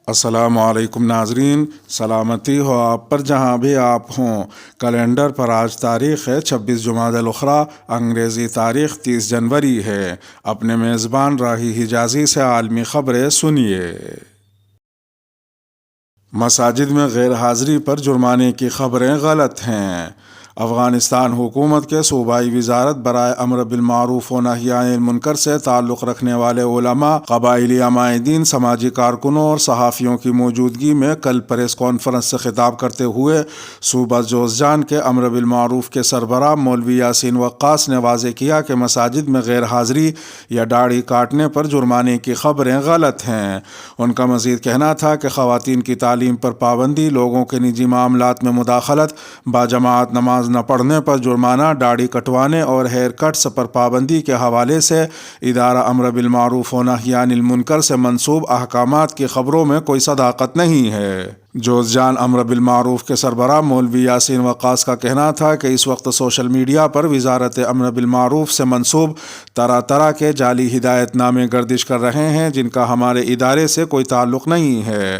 السلام علیکم ناظرین، سلامتی ہو آپ پر جہاں بھی آپ ہوں۔ کیلنڈر پر آج تاریخ ہے 26 جمادی الاخری، انگریزی تاریخ 30 جنوری ہے۔ اپنے میزبان راہی حجازی سے عالمی خبریں سنیے۔ مساجد میں غیر حاضری پر جرمانے کی خبریں غلط ہیں۔ افغانستان حکومت کے صوبائی وزارت برائے امر بالمعروف و نہی عن المنکر سے تعلق رکھنے والے علماء، قبائلی عمائدین، سماجی کارکنوں اور صحافیوں کی موجودگی میں کل پریس کانفرنس سے خطاب کرتے ہوئے صوبہ جوزجان کے امر بالمعروف کے سربراہ مولوی یاسین وقاص نے واضح کیا کہ مساجد میں غیر حاضری یا داڑھی کاٹنے پر جرمانے کی خبریں غلط ہیں۔ ان کا مزید کہنا تھا کہ خواتین کی تعلیم پر پابندی، لوگوں کے نجی معاملات میں مداخلت، باجماعت نماز نہ پڑھنے پر جرمانہ، داڑھی کٹوانے اور ہیئر کٹس پر پابندی کے حوالے سے ادارہ امر بالمعروف و نہی عن المنکر سے منسوب احکامات کی خبروں میں کوئی صداقت نہیں ہے۔ جوزجان امر بالمعروف کے سربراہ مولوی یاسین وقاص کا کہنا تھا کہ اس وقت سوشل میڈیا پر وزارت امر بالمعروف سے منسوب طرح طرح کے جعلی ہدایت نامے گردش کر رہے ہیں جن کا ہمارے ادارے سے کوئی تعلق نہیں ہے۔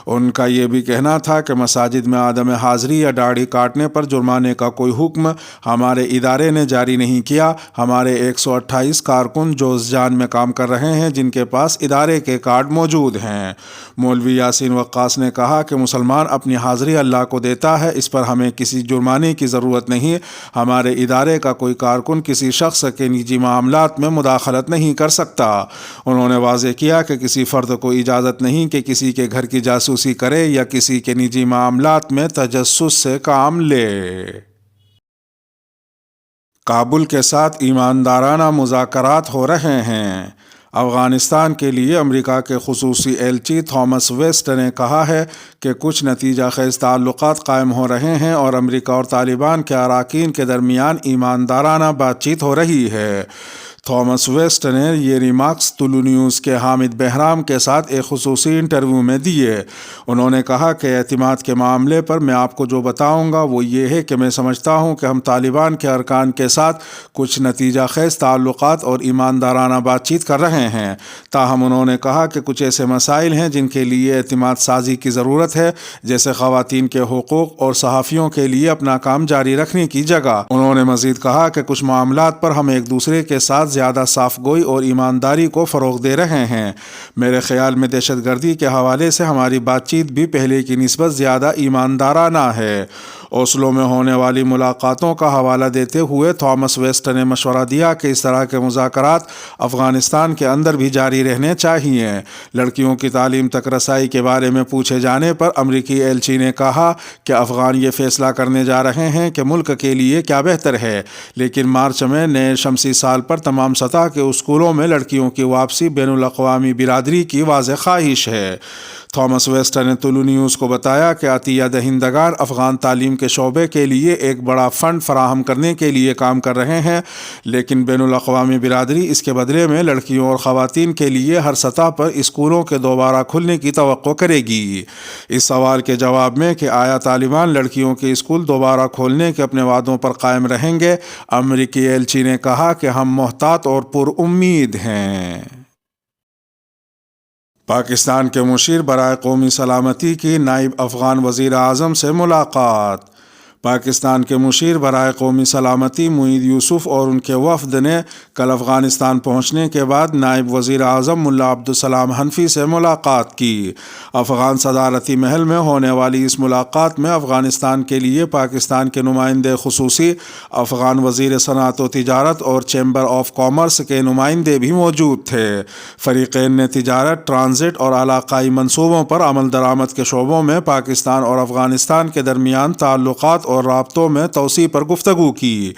ان کا یہ بھی کہنا تھا کہ مساجد میں عدم حاضری یا داڑھی کاٹنے پر جرمانے کا کوئی حکم ہمارے ادارے نے جاری نہیں کیا۔ ہمارے 128 کارکن جوزجان میں کام کر رہے ہیں جن کے پاس ادارے کے کارڈ موجود ہیں۔ مولوی یاسین وقاص نے کہا کہ مسلمان اپنی حاضری اللہ کو دیتا ہے، اس پر ہمیں کسی جرمانے کی ضرورت نہیں۔ ہمارے ادارے کا کوئی کارکن کسی شخص کے نجی معاملات میں مداخلت نہیں کر سکتا۔ انہوں نے واضح کیا کہ کسی فرد کو اجازت نہیں کہ کسی کے گھر کی جاسوسی کرے یا کسی کے نجی معاملات میں تجسس سے کام لے۔ کابل کے ساتھ ایماندارانہ مذاکرات ہو رہے ہیں۔ افغانستان کے لیے امریکہ کے خصوصی ایلچی تھامس ویسٹ نے کہا ہے کہ کچھ نتیجہ خیز تعلقات قائم ہو رہے ہیں اور امریکہ اور طالبان کے اراکین کے درمیان ایماندارانہ بات چیت ہو رہی ہے۔ تھامس ویسٹ نے یہ ریمارکس طلوع نیوز کے حامد بہرام کے ساتھ ایک خصوصی انٹرویو میں دیے۔ انہوں نے کہا کہ اعتماد کے معاملے پر میں آپ کو جو بتاؤں گا وہ یہ ہے کہ میں سمجھتا ہوں کہ ہم طالبان کے ارکان کے ساتھ کچھ نتیجہ خیز تعلقات اور ایماندارانہ بات چیت کر رہے ہیں۔ تاہم انہوں نے کہا کہ کچھ ایسے مسائل ہیں جن کے لیے اعتماد سازی کی ضرورت ہے، جیسے خواتین کے حقوق اور صحافیوں کے لیے اپنا کام جاری رکھنے کی جگہ۔ انہوں نے مزید کہا کہ کچھ معاملات پر ہم ایک دوسرے کے ساتھ زیادہ صاف گوئی اور ایمانداری کو فروغ دے رہے ہیں۔ میرے خیال میں دہشت گردی کے حوالے سے ہماری بات چیت بھی پہلے کی نسبت زیادہ ایماندارانہ ہے۔ اوسلو میں ہونے والی ملاقاتوں کا حوالہ دیتے ہوئے تھامس ویسٹ نے مشورہ دیا کہ اس طرح کے مذاکرات افغانستان کے اندر بھی جاری رہنے چاہیے۔ لڑکیوں کی تعلیم تک رسائی کے بارے میں پوچھے جانے پر امریکی ایلچی نے کہا کہ افغان یہ فیصلہ کرنے جا رہے ہیں کہ ملک کے لیے کیا بہتر ہے، لیکن مارچ میں نئے شمسی سال پر تمام سطح کے اسکولوں میں لڑکیوں کی واپسی بین الاقوامی برادری کی واضح خواہش ہے۔ تھامس ویسٹ نے طلوع نیوز کو بتایا کہ عطیہ دہندگان افغان تعلیم کے شعبے کے لیے ایک بڑا فنڈ فراہم کرنے کے لیے کام کر رہے ہیں، لیکن بین الاقوامی برادری اس کے بدلے میں لڑکیوں اور خواتین کے لیے ہر سطح پر اسکولوں کے دوبارہ کھلنے کی توقع کرے گی۔ اس سوال کے جواب میں کہ آیا طالبان لڑکیوں کے اسکول دوبارہ کھولنے کے اپنے وعدوں پر قائم رہیں گے، امریکی ایلچی نے کہا کہ ہم محتاط اور پر امید ہیں۔ پاکستان کے مشیر برائے قومی سلامتی کی نائب افغان وزیر اعظم سے ملاقات۔ پاکستان کے مشیر برائے قومی سلامتی معید یوسف اور ان کے وفد نے کل افغانستان پہنچنے کے بعد نائب وزیر اعظم ملا عبدالسلام حنفی سے ملاقات کی۔ افغان صدارتی محل میں ہونے والی اس ملاقات میں افغانستان کے لیے پاکستان کے نمائندے خصوصی، افغان وزیر صنعت و تجارت اور چیمبر آف کامرس کے نمائندے بھی موجود تھے۔ فریقین نے تجارت، ٹرانزٹ اور علاقائی منصوبوں پر عمل درآمد کے شعبوں میں پاکستان اور افغانستان کے درمیان تعلقات اور رابطوں میں توسیع پر گفتگو کی۔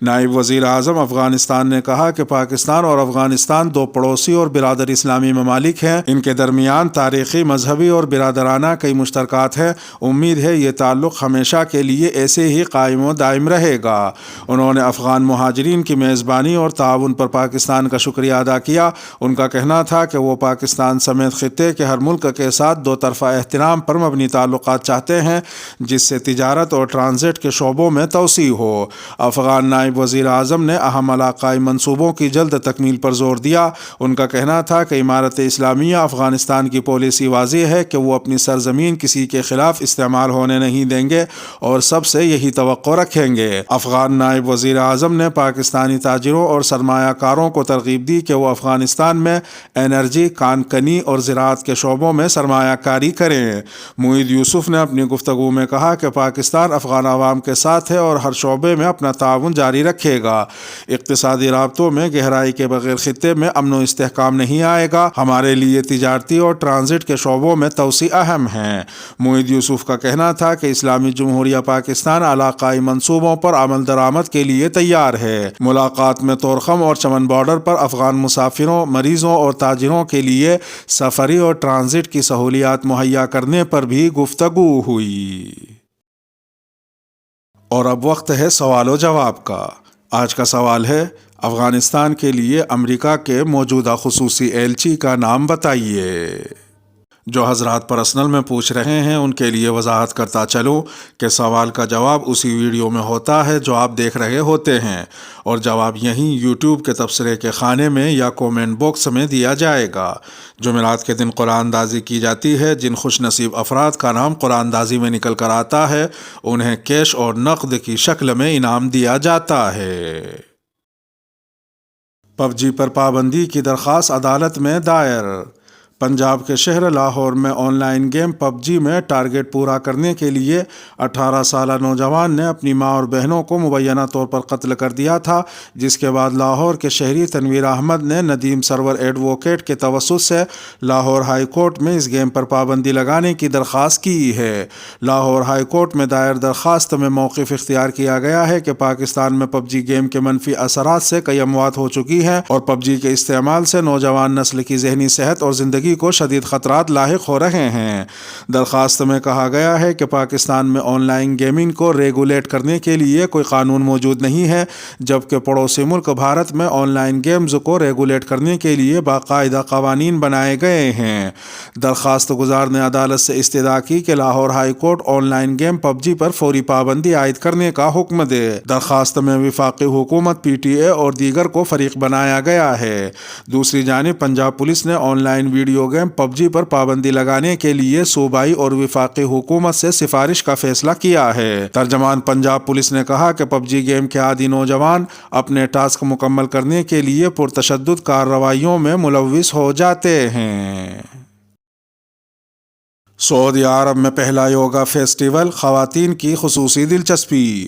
نائب وزیر اعظم افغانستان نے کہا کہ پاکستان اور افغانستان دو پڑوسی اور برادر اسلامی ممالک ہیں، ان کے درمیان تاریخی، مذہبی اور برادرانہ کئی مشترکات ہیں۔ امید ہے یہ تعلق ہمیشہ کے لیے ایسے ہی قائم و دائم رہے گا۔ انہوں نے افغان مہاجرین کی میزبانی اور تعاون پر پاکستان کا شکریہ ادا کیا۔ ان کا کہنا تھا کہ وہ پاکستان سمیت خطے کے ہر ملک کے ساتھ دو طرفہ احترام پر مبنی تعلقات چاہتے ہیں، جس سے تجارت اور ٹرانزٹ ٹرانزٹ کے شعبوں میں توسیع ہو۔ افغان نائب وزیر اعظم نے اہم علاقائی منصوبوں کی جلد تکمیل پر زور دیا۔ ان کا کہنا تھا کہ امارت اسلامیہ افغانستان کی پالیسی واضح ہے کہ وہ اپنی سرزمین کسی کے خلاف استعمال ہونے نہیں دیں گے اور سب سے یہی توقع رکھیں گے۔ افغان نائب وزیر اعظم نے پاکستانی تاجروں اور سرمایہ کاروں کو ترغیب دی کہ وہ افغانستان میں انرجی، کان کنی اور زراعت کے شعبوں میں سرمایہ کاری کریں۔ معید یوسف نے اپنی گفتگو میں کہا کہ پاکستان افغان عوام کے ساتھ ہے اور ہر شعبے میں اپنا تعاون جاری رکھے گا۔ اقتصادی رابطوں میں گہرائی کے بغیر خطے میں امن و استحکام نہیں آئے گا۔ ہمارے لیے تجارتی اور ٹرانزٹ کے شعبوں میں توسیع اہم ہے۔ معید یوسف کا کہنا تھا کہ اسلامی جمہوریہ پاکستان علاقائی منصوبوں پر عمل درآمد کے لیے تیار ہے۔ ملاقات میں طورخم اور چمن بارڈر پر افغان مسافروں، مریضوں اور تاجروں کے لیے سفری اور ٹرانزٹ کی سہولیات مہیا کرنے پر بھی گفتگو ہوئی۔ اور اب وقت ہے سوال و جواب کا۔ آج کا سوال ہے، افغانستان کے لیے امریکہ کے موجودہ خصوصی ایلچی کا نام بتائیے۔ جو حضرات پرسنل میں پوچھ رہے ہیں ان کے لیے وضاحت کرتا چلوں کہ سوال کا جواب اسی ویڈیو میں ہوتا ہے جو آپ دیکھ رہے ہوتے ہیں، اور جواب یہیں یوٹیوب کے تبصرے کے خانے میں یا کومنٹ باکس میں دیا جائے گا۔ جمعرات کے دن قرآن اندازی کی جاتی ہے۔ جن خوش نصیب افراد کا نام قرآن اندازی میں نکل کر آتا ہے انہیں کیش اور نقد کی شکل میں انعام دیا جاتا ہے۔ پب جی پر پابندی کی درخواست عدالت میں دائر۔ پنجاب کے شہر لاہور میں آن لائن گیم پب جی میں ٹارگٹ پورا کرنے کے لیے 18 سالہ نوجوان نے اپنی ماں اور بہنوں کو مبینہ طور پر قتل کر دیا تھا، جس کے بعد لاہور کے شہری تنویر احمد نے ندیم سرور ایڈووکیٹ کے توسط سے لاہور ہائی کورٹ میں اس گیم پر پابندی لگانے کی درخواست کی ہے۔ لاہور ہائی کورٹ میں دائر درخواست میں موقف اختیار کیا گیا ہے کہ پاکستان میں پب جی گیم کے منفی اثرات سے کئی اموات ہو چکی ہیں اور پب جی کے استعمال سے نوجوان نسل کی ذہنی صحت اور زندگی کو شدید خطرات لاحق ہو رہے ہیں۔ درخواست میں کہا گیا ہے کہ پاکستان میں آن لائن گیمنگ کو ریگولیٹ کرنے کے لیے کوئی قانون موجود نہیں ہے، جبکہ پڑوسی ملک بھارت میں آن لائن گیمز کو ریگولیٹ کرنے کے لیے باقاعدہ قوانین بنائے گئے ہیں۔ درخواست گزار نے عدالت سے استدعا کی کہ Lahore high court online game PUBG پر فوری پابندی عائد کرنے کا حکم دے۔ درخواست میں وفاقی حکومت، پی ٹی اے اور دیگر کو فریق بنایا گیا ہے۔ دوسری جانب پنجاب پولیس نے online video game PUBG پر پابندی لگانے کے لیے صوبائی اور وفاقی حکومت سے سفارش کا فیصلہ کیا ہے۔ ترجمان پنجاب پولیس نے کہا کہ پب جی گیم کے عادی نوجوان اپنے ٹاسک مکمل کرنے کے لیے پرتشدد کارروائیوں میں ملوث ہو جاتے ہیں۔ سعودی عرب میں پہلا یوگا فیسٹیول، خواتین کی خصوصی دلچسپی۔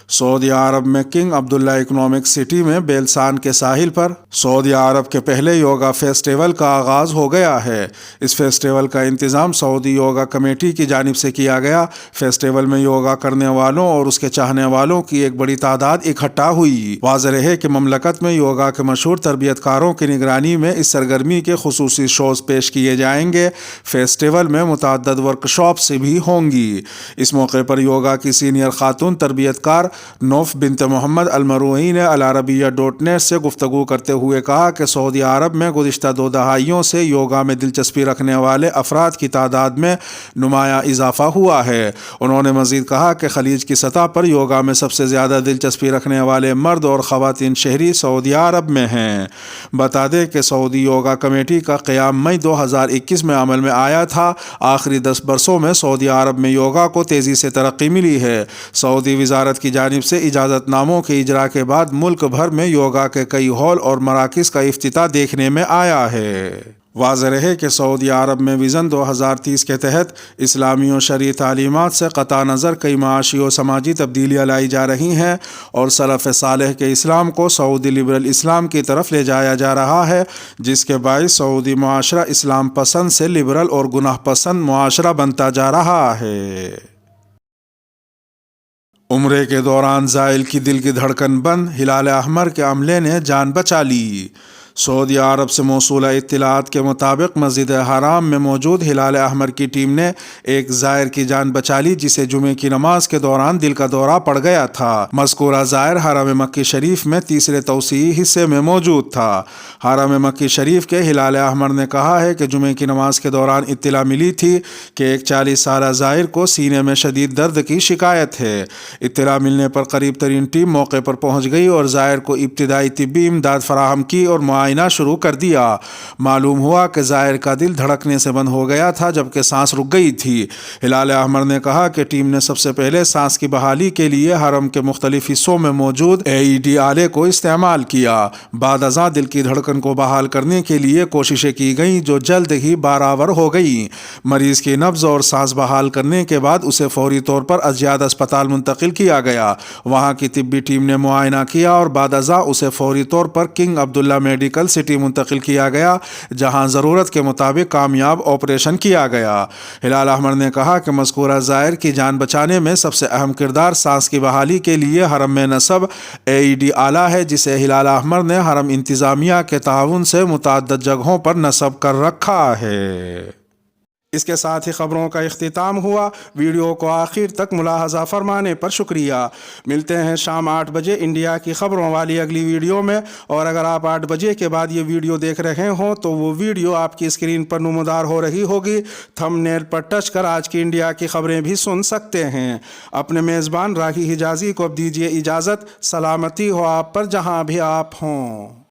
سعودی عرب میں کنگ عبداللہ اکنامک سٹی میں بیلسان کے ساحل پر سعودی عرب کے پہلے یوگا فیسٹیول کا آغاز ہو گیا ہے۔ اس فیسٹیول کا انتظام سعودی یوگا کمیٹی کی جانب سے کیا گیا۔ فیسٹیول میں یوگا کرنے والوں اور اس کے چاہنے والوں کی ایک بڑی تعداد اکٹھا ہوئی۔ واضح رہے کہ مملکت میں یوگا کے مشہور تربیت کاروں کی نگرانی میں اس سرگرمی کے خصوصی شوز پیش کیے جائیں گے۔ فیسٹیول میں متعدد ورکشاپس بھی ہوں گی۔ اس موقع پر یوگا کی سینئر خاتون تربیت کار نوف بنت محمد المروئی نے العربیہ.net سے گفتگو کرتے ہوئے کہا کہ سعودی عرب میں گزشتہ 2 دہائیوں سے یوگا میں دلچسپی رکھنے والے افراد کی تعداد میں نمایاں اضافہ ہوا ہے۔ انہوں نے مزید کہا کہ خلیج کی سطح پر یوگا میں سب سے زیادہ دلچسپی رکھنے والے مرد اور خواتین شہری سعودی عرب میں ہیں۔ بتا دیں کہ سعودی یوگا کمیٹی کا قیام مئی 2021 میں عمل میں آیا تھا۔ آخری 10 برسوں میں سعودی عرب میں یوگا کو تیزی سے ترقی ملی ہے۔ سعودی وزارت کی جانب سے اجازت ناموں کے اجرا کے بعد ملک بھر میں یوگا کے کئی ہال اور مراکز کا افتتاح دیکھنے میں آیا ہے۔ واضح رہے کہ سعودی عرب میں ویژن 2030 کے تحت اسلامی و شرعی تعلیمات سے قطع نظر کئی معاشی و سماجی تبدیلیاں لائی جا رہی ہیں اور سلف صالح کے اسلام کو سعودی لبرل اسلام کی طرف لے جایا جا رہا ہے، جس کے باعث سعودی معاشرہ اسلام پسند سے لبرل اور گناہ پسند معاشرہ بنتا جا رہا ہے۔ عمرے کے دوران زائل کی دل کی دھڑکن بند، ہلال احمر کے عملے نے جان بچا لی۔ سعودی عرب سے موصولہ اطلاعات کے مطابق مسجد حرام میں موجود ہلال احمر کی ٹیم نے ایک زائر کی جان بچا لی جسے جمعے کی نماز کے دوران دل کا دورہ پڑ گیا تھا۔ مذکورہ زائر حرم مکی شریف میں تیسرے توسیعی حصے میں موجود تھا۔ حرم مکی شریف کے ہلال احمر نے کہا ہے کہ جمعے کی نماز کے دوران اطلاع ملی تھی کہ ایک 40 سالہ زائر کو سینے میں شدید درد کی شکایت ہے۔ اطلاع ملنے پر قریب ترین ٹیم موقع پر پہنچ گئی اور زائر کو ابتدائی طبی امداد فراہم کی اور معائنہ شروع کر دیا۔ معلوم ہوا کہ زائر کا دل دھڑکنے سے بند ہو گیا تھا جبکہ سانس رک گئی تھی۔ ہلال احمر نے کہا کہ ٹیم نے سب سے پہلے سانس کی بحالی کے لیے حرم کے مختلف حصوں میں موجود AED آلے کو استعمال کیا۔ بعد ازاں دل کی دھڑکن کو بحال کرنے کے لیے کوششیں کی گئیں جو جلد ہی برآور ہو گئیں۔ مریض کی نبض اور سانس بحال کرنے کے بعد اسے فوری طور پر ازیاد اسپتال منتقل کیا گیا۔ وہاں کی طبی ٹیم نے معائنہ کیا اور بعد ازاں اسے فوری طور پر کنگ عبداللہ میڈیکل سٹی منتقل کیا گیا جہاں ضرورت کے مطابق کامیاب آپریشن کیا گیا۔ ہلال احمر نے کہا کہ مذکورہ زائر کی جان بچانے میں سب سے اہم کردار سانس کی بحالی کے لیے حرم میں نصب AED آلہ ہے جسے ہلال احمر نے حرم انتظامیہ کے تعاون سے متعدد جگہوں پر نصب کر رکھا ہے۔ اس کے ساتھ ہی خبروں کا اختتام ہوا۔ ویڈیو کو آخر تک ملاحظہ فرمانے پر شکریہ۔ ملتے ہیں شام 8 بجے انڈیا کی خبروں والی اگلی ویڈیو میں، اور اگر آپ 8 بجے کے بعد یہ ویڈیو دیکھ رہے ہوں تو وہ ویڈیو آپ کی اسکرین پر نمودار ہو رہی ہوگی۔ تھم نیل پر ٹچ کر آج کی انڈیا کی خبریں بھی سن سکتے ہیں۔ اپنے میزبان راہی حجازی کو اب دیجیے اجازت۔ سلامتی ہو آپ پر جہاں بھی آپ ہوں۔